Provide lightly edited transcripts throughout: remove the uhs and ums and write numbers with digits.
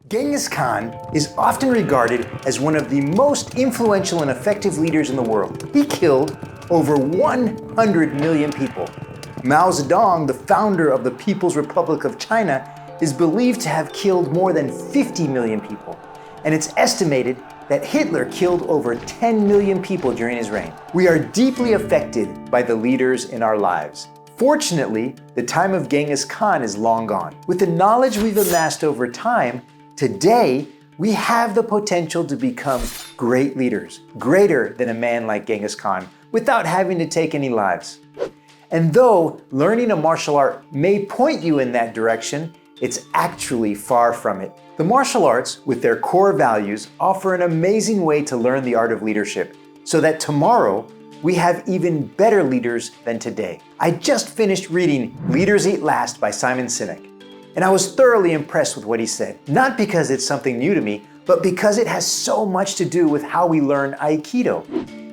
Genghis Khan is often regarded as one of the most influential and effective leaders in the world. He killed over 100 million people. Mao Zedong, the founder of the People's Republic of China, is believed to have killed more than 50 million people. And it's estimated that Hitler killed over 10 million people during his reign. We are deeply affected by the leaders in our lives. Fortunately, the time of Genghis Khan is long gone. With the knowledge we've amassed over time, today, we have the potential to become great leaders, greater than a man like Genghis Khan, without having to take any lives. And though learning a martial art may point you in that direction, it's actually far from it. The martial arts, with their core values, offer an amazing way to learn the art of leadership, so that tomorrow, we have even better leaders than today. I just finished reading Leaders Eat Last by Simon Sinek. And I was thoroughly impressed with what he said. Not because it's something new to me, but because it has so much to do with how we learn Aikido.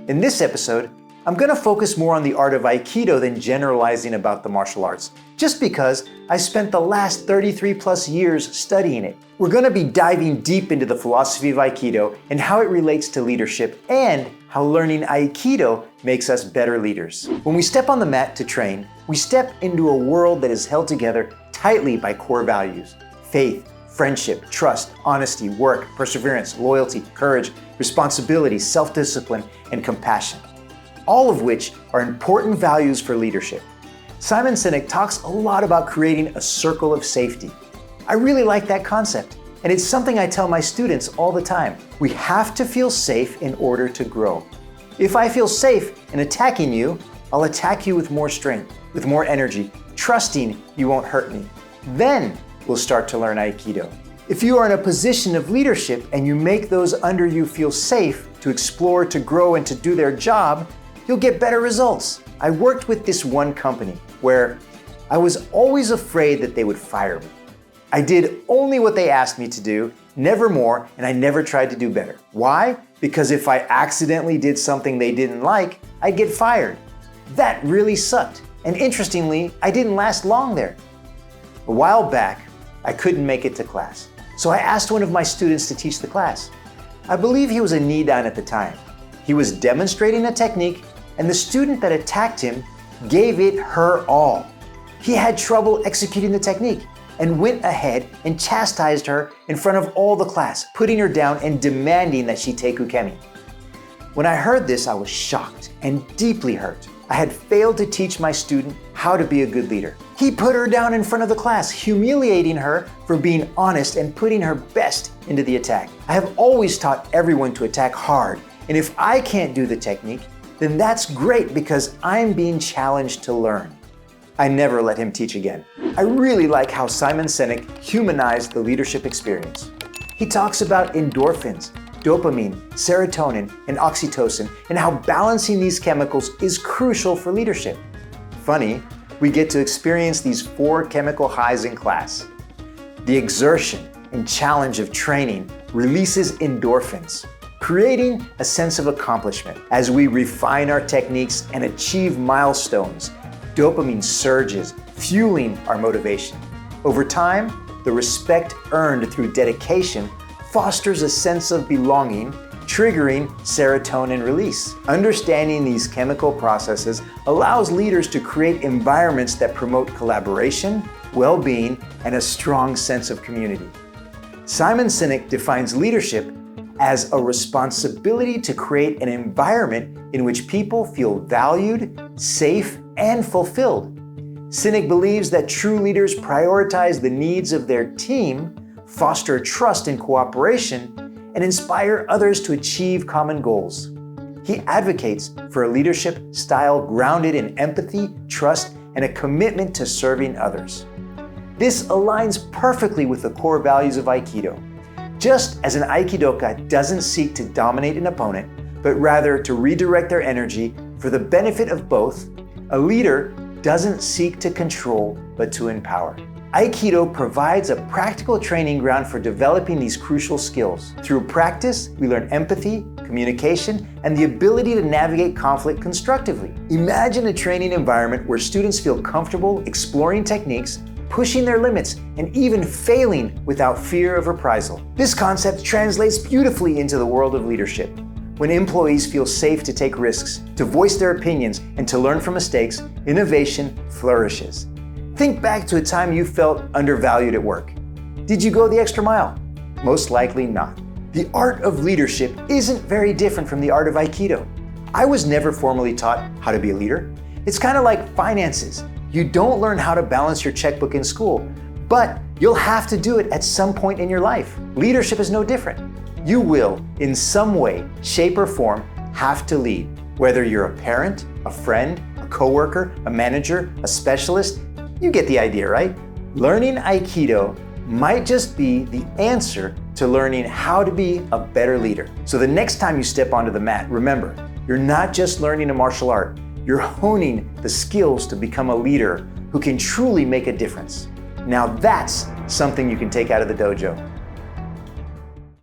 In this episode, I'm going to focus more on the art of Aikido than generalizing about the martial arts, just because I spent the last 33 plus years studying it. We're going to be diving deep into the philosophy of Aikido and how it relates to leadership and how learning Aikido makes us better leaders. When we step on the mat to train, we step into a world that is held together tightly by core values: faith, friendship, trust, honesty, work, perseverance, loyalty, courage, responsibility, self-discipline, and compassion. All of which are important values for leadership. Simon Sinek talks a lot about creating a circle of safety. I really like that concept, and it's something I tell my students all the time. We have to feel safe in order to grow. If I feel safe in attacking you, I'll attack you with more strength, with more energy, trusting you won't hurt me. Then we'll start to learn Aikido. If you are in a position of leadership and you make those under you feel safe to explore, to grow, and to do their job, you'll get better results. I worked with this one company where I was always afraid that they would fire me. I did only what they asked me to do, never more, and I never tried to do better. Why? Because if I accidentally did something they didn't like, I'd get fired. That really sucked. And interestingly, I didn't last long there. A while back, I couldn't make it to class. So I asked one of my students to teach the class. I believe he was a knee down at the time. He was demonstrating a technique, and the student that attacked him gave it her all. He had trouble executing the technique and went ahead and chastised her in front of all the class, putting her down and demanding that she take ukemi. When I heard this, I was shocked and deeply hurt. I had failed to teach my student how to be a good leader. He put her down in front of the class, humiliating her for being honest and putting her best into the attack. I have always taught everyone to attack hard, and if I can't do the technique, then that's great because I'm being challenged to learn. I never let him teach again. I really like how Simon Sinek humanized the leadership experience. He talks about endorphins, dopamine, serotonin, and oxytocin, and how balancing these chemicals is crucial for leadership. Funny, we get to experience these 4 chemical highs in class. The exertion and challenge of training releases endorphins, creating a sense of accomplishment. As we refine our techniques and achieve milestones, dopamine surges, fueling our motivation. Over time, the respect earned through dedication fosters a sense of belonging, triggering serotonin release. Understanding these chemical processes allows leaders to create environments that promote collaboration, well-being, and a strong sense of community. Simon Sinek defines leadership as a responsibility to create an environment in which people feel valued, safe, and fulfilled. Sinek believes that true leaders prioritize the needs of their team, foster trust and cooperation, and inspire others to achieve common goals. He advocates for a leadership style grounded in empathy, trust, and a commitment to serving others. This aligns perfectly with the core values of Aikido. Just as an Aikidoka doesn't seek to dominate an opponent, but rather to redirect their energy for the benefit of both, a leader doesn't seek to control, but to empower. Aikido provides a practical training ground for developing these crucial skills. Through practice, we learn empathy, communication, and the ability to navigate conflict constructively. Imagine a training environment where students feel comfortable exploring techniques, pushing their limits, and even failing without fear of reprisal. This concept translates beautifully into the world of leadership. When employees feel safe to take risks, to voice their opinions, and to learn from mistakes, innovation flourishes. Think back to a time you felt undervalued at work. Did you go the extra mile? Most likely not. The art of leadership isn't very different from the art of Aikido. I was never formally taught how to be a leader. It's kind of like finances. You don't learn how to balance your checkbook in school, but you'll have to do it at some point in your life. Leadership is no different. You will, in some way, shape or form, have to lead. Whether you're a parent, a friend, a coworker, a manager, a specialist, you get the idea, right? Learning Aikido might just be the answer to learning how to be a better leader. So the next time you step onto the mat, remember, you're not just learning a martial art, you're honing the skills to become a leader who can truly make a difference. Now that's something you can take out of the dojo.